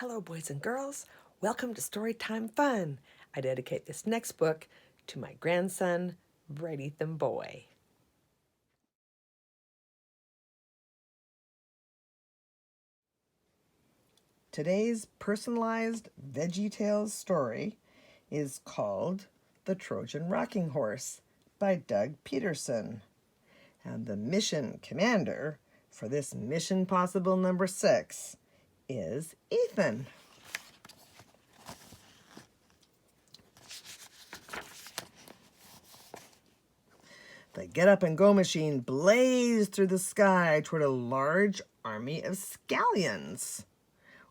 Hello, boys and girls. Welcome to Storytime Fun. I dedicate this next book to my grandson, Bright Ethan Boy. Today's personalized VeggieTales story is called The Trojan Rocking Horse by Doug Peterson. And the mission commander for this Mission Possible number 6 is Ethan. The Get Up and Go machine blazed through the sky toward a large army of scallions.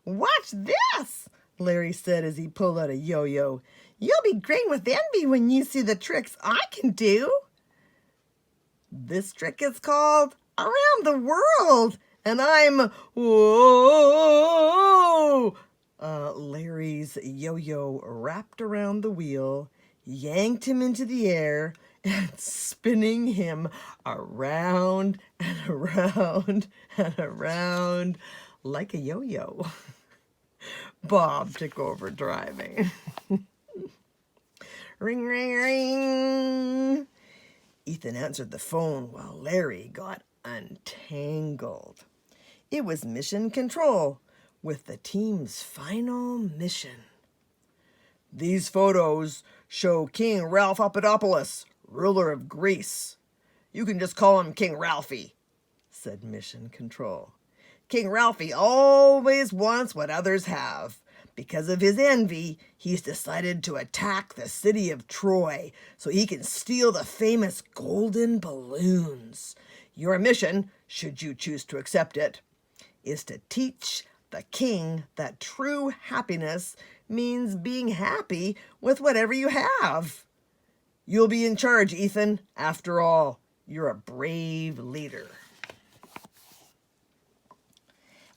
"Watch this," Larry said as he pulled out a yo-yo. "You'll be green with envy when you see the tricks I can do." "This trick is called Around the World, and I'm whoa!" Larry's yo-yo wrapped around the wheel, yanked him into the air, and spinning him around and around and around like a yo-yo. Bob took over driving. Ring, ring, ring. Ethan answered the phone while Larry got untangled. It was Mission Control with the team's final mission. "These photos show King Ralph Papadopoulos, ruler of Greece. You can just call him King Ralphie," said Mission Control. "King Ralphie always wants what others have. Because of his envy, he's decided to attack the city of Troy so he can steal the famous golden balloons. Your mission, should you choose to accept it, is to teach the king that true happiness means being happy with whatever you have. You'll be in charge, Ethan. After all, you're a brave leader."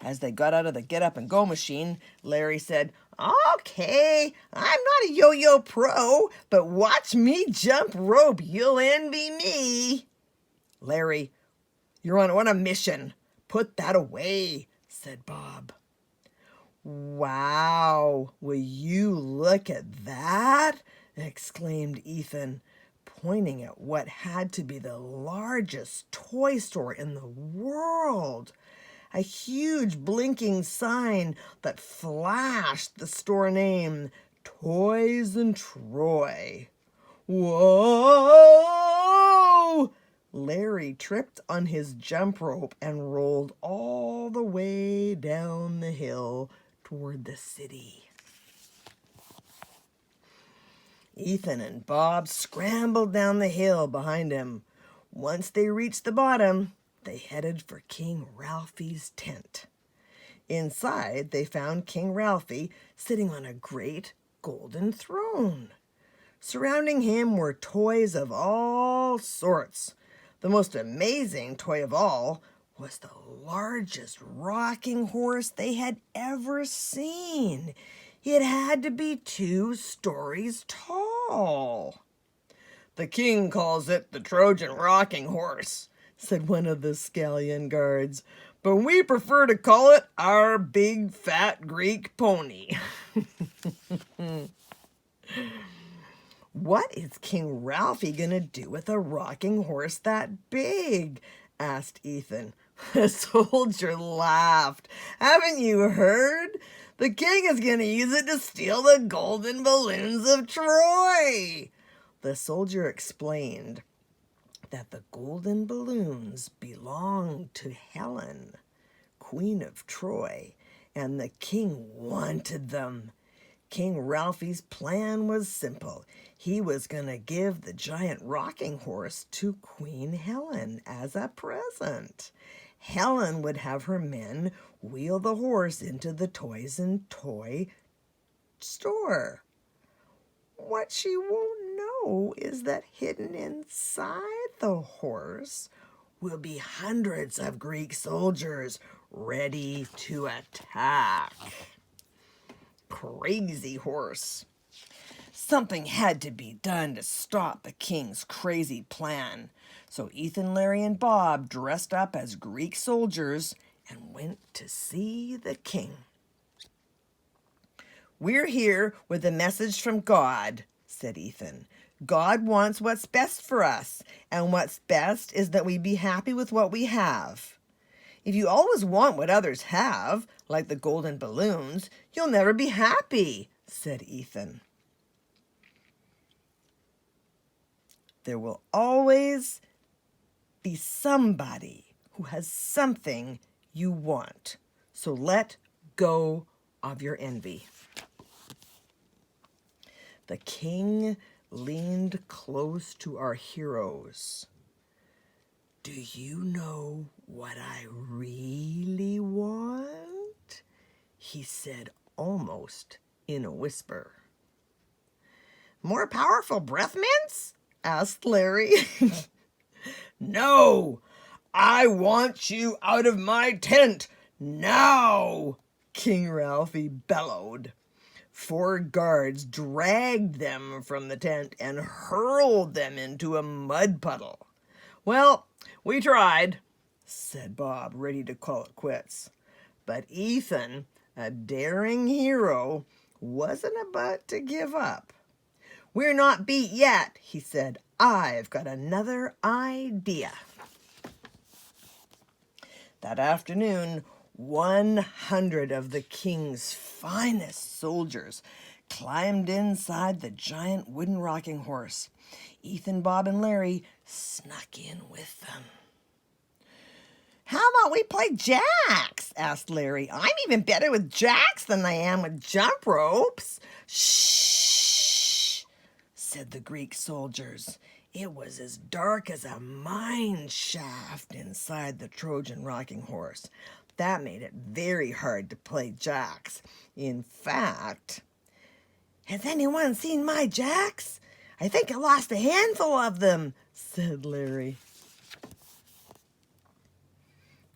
As they got out of the Get Up and Go machine, Larry said, "Okay, I'm not a yo-yo pro, but watch me jump rope. You'll envy me." "Larry, you're on a mission. Put that away," said Bob. "Wow, will you look at that?" exclaimed Ethan, pointing at what had to be the largest toy store in the world. A huge blinking sign that flashed the store name, Toys in Troy. "Whoa!" Larry tripped on his jump rope and rolled all the way down the hill toward the city. Ethan and Bob scrambled down the hill behind him. Once they reached the bottom, they headed for King Ralphie's tent. Inside, they found King Ralphie sitting on a great golden throne. Surrounding him were toys of all sorts. The most amazing toy of all was the largest rocking horse they had ever seen. It had to be 2 stories tall. "The king calls it the Trojan Rocking Horse," said one of the scallion guards, "but we prefer to call it our big fat Greek pony." "What is King Ralphie gonna do with a rocking horse that big?" asked Ethan. The soldier laughed. "Haven't you heard? The king is gonna use it to steal the golden balloons of Troy." The soldier explained that the golden balloons belonged to Helen, Queen of Troy, and the king wanted them. King Ralphie's plan was simple. He was going to give the giant rocking horse to Queen Helen as a present. Helen would have her men wheel the horse into the Toys and Toy store. What she won't know is that hidden inside the horse will be hundreds of Greek soldiers ready to attack. Crazy horse. Something had to be done to stop the king's crazy plan. So Ethan, Larry, and Bob dressed up as Greek soldiers and went to see the king. We're here with a message from God, said Ethan. God wants what's best for us, and what's best is that we be happy with what we have. If you always want what others have, like the golden balloons, you'll never be happy, said Ethan. There will always be somebody who has something you want. So let go of your envy. The king leaned close to our heroes. Do you know what I really want? He said almost in a whisper. More powerful breath mints? Asked Larry. No, I want you out of my tent now, King Ralphie bellowed. 4 guards dragged them from the tent and hurled them into a mud puddle. Well, we tried, said Bob, ready to call it quits. But Ethan, a daring hero, wasn't about to give up. We're not beat yet, he said. I've got another idea. That afternoon, 100 of the king's finest soldiers climbed inside the giant wooden rocking horse. Ethan, Bob, and Larry snuck in with them. How about we play jacks? Asked Larry. I'm even better with jacks than I am with jump ropes. Shh, said the Greek soldiers. It was as dark as a mine shaft inside the Trojan rocking horse. That made it very hard to play jacks. In fact, has anyone seen my jacks? I think I lost a handful of them, said Larry.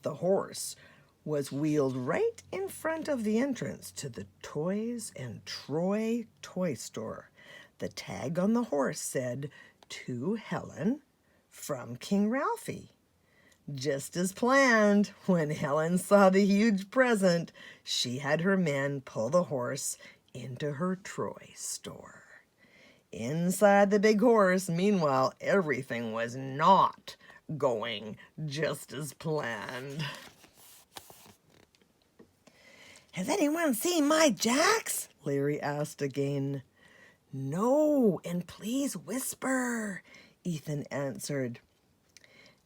The horse was wheeled right in front of the entrance to the Toys and Troy toy store. The tag on the horse said, "To Helen, from King Ralphie." Just as planned, when Helen saw the huge present, she had her men pull the horse into her Troy store. Inside the big horse, meanwhile, everything was not going just as planned. Has anyone seen my jacks? Larry asked again. No, and please whisper, Ethan answered.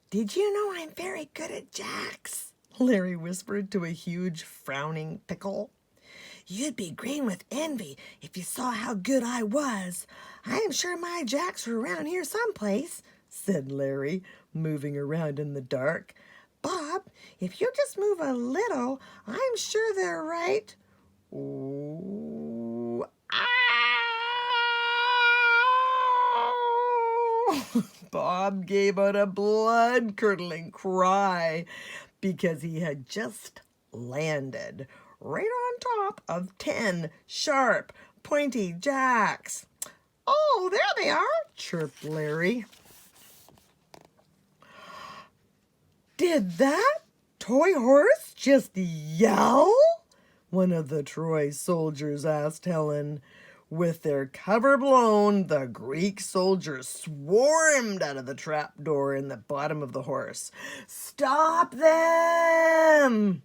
Did you know I'm very good at jacks? Larry whispered to a huge frowning pickle. You'd be green with envy if you saw how good I was. I'm sure my jacks are around here someplace, said Larry, moving around in the dark. Bob, if you just move a little, I'm sure they're right. Ooh, ow! Bob gave out a blood-curdling cry because he had just landed right on top of 10 sharp, pointy jacks. Oh, there they are, chirped Larry. Did that toy horse just yell? One of the Troy soldiers asked Helen. With their cover blown, the Greek soldiers swarmed out of the trap door in the bottom of the horse. Stop them!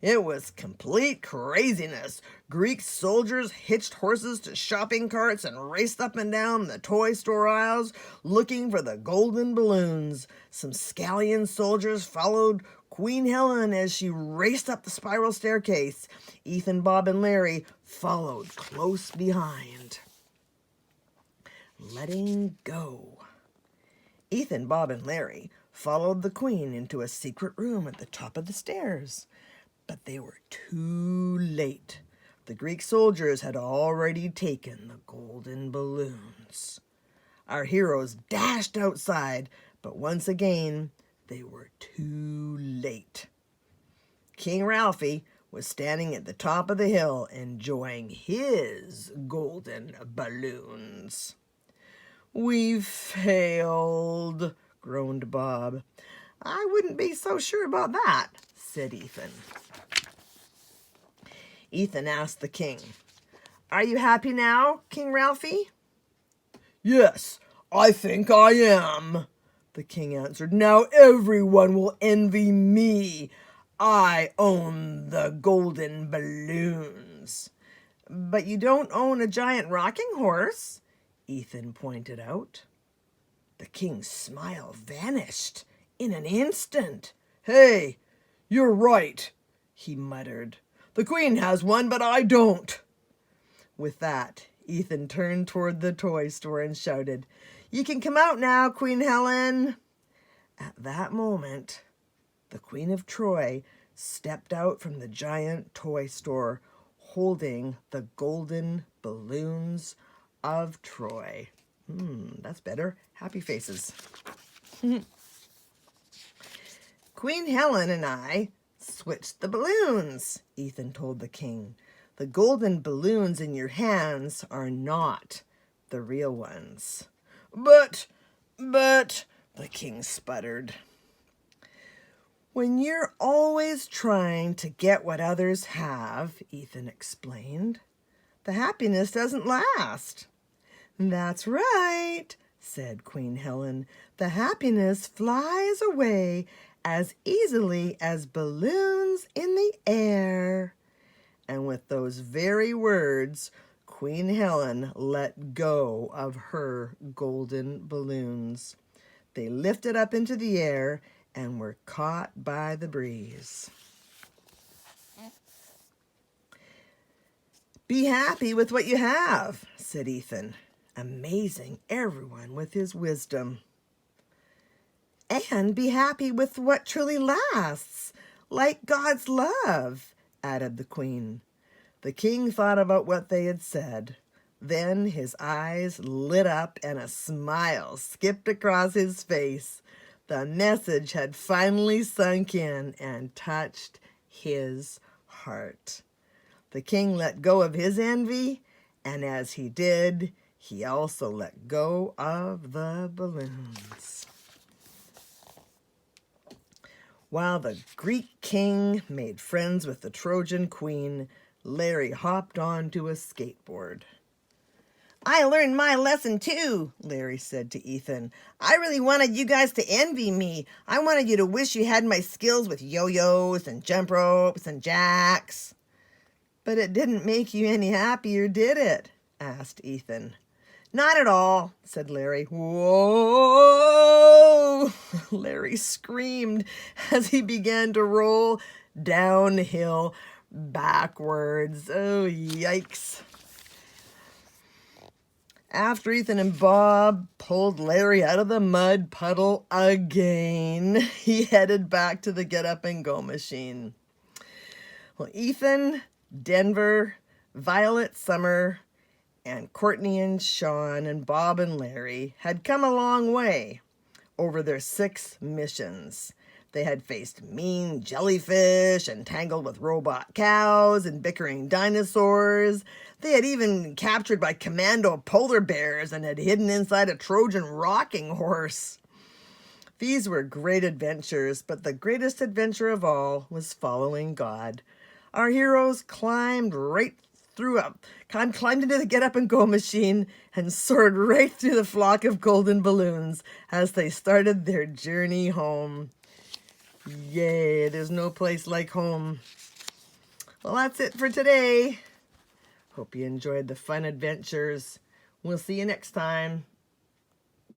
It was complete craziness. Greek soldiers hitched horses to shopping carts and raced up and down the toy store aisles looking for the golden balloons. Some scallion soldiers followed Queen Helen as she raced up the spiral staircase. Ethan, Bob, and Larry followed close behind. Letting go. Ethan, Bob, and Larry followed the Queen into a secret room at the top of the stairs. But they were too late. The Greek soldiers had already taken the golden balloons. Our heroes dashed outside, but once again, they were too late. King Ralphie was standing at the top of the hill enjoying his golden balloons. "We've failed," groaned Bob. "I wouldn't be so sure about that," said Ethan. Ethan asked the king, Are you happy now, King Ralphie? Yes, I think I am, the king answered. Now everyone will envy me. I own the golden balloons. But you don't own a giant rocking horse, Ethan pointed out. The king's smile vanished in an instant. Hey, you're right, he muttered. The queen has one, but I don't. With that, Ethan turned toward the toy store and shouted, You can come out now, Queen Helen. At that moment, the Queen of Troy stepped out from the giant toy store, holding the golden balloons of Troy. That's better. Happy faces. Queen Helen and I switched the balloons, Ethan told the king. The golden balloons in your hands are not the real ones. But, the king sputtered. When you're always trying to get what others have, Ethan explained, the happiness doesn't last. That's right, said Queen Helen. The happiness flies away as easily as balloons in the air. And with those very words, Queen Helen let go of her golden balloons. They lifted up into the air and were caught by the breeze. Be happy with what you have, said Ethan, amazing everyone with his wisdom. And be happy with what truly lasts, like God's love, added the queen. The king thought about what they had said. Then his eyes lit up and a smile skipped across his face. The message had finally sunk in and touched his heart. The king let go of his envy, and as he did, he also let go of the balloons. While the Greek king made friends with the Trojan queen, Larry hopped onto a skateboard. I learned my lesson too, Larry said to Ethan. I really wanted you guys to envy me. I wanted you to wish you had my skills with yo-yos and jump ropes and jacks. But it didn't make you any happier, did it? Asked Ethan. Not at all, said Larry. Whoa! Larry screamed as he began to roll downhill backwards. Oh, yikes. After Ethan and Bob pulled Larry out of the mud puddle again, he headed back to the Get Up and Go machine. Well, Ethan, Denver, Violet, Summer, and Courtney and Sean and Bob and Larry had come a long way over their 6 missions. They had faced mean jellyfish and tangled with robot cows and bickering dinosaurs. They had even been captured by commando polar bears and had hidden inside a Trojan rocking horse. These were great adventures, but the greatest adventure of all was following God. Our heroes climbed into the Get Up and Go machine and soared right through the flock of golden balloons as they started their journey home. Yay, there's no place like home. Well, that's it for today. Hope you enjoyed the fun adventures. We'll see you next time.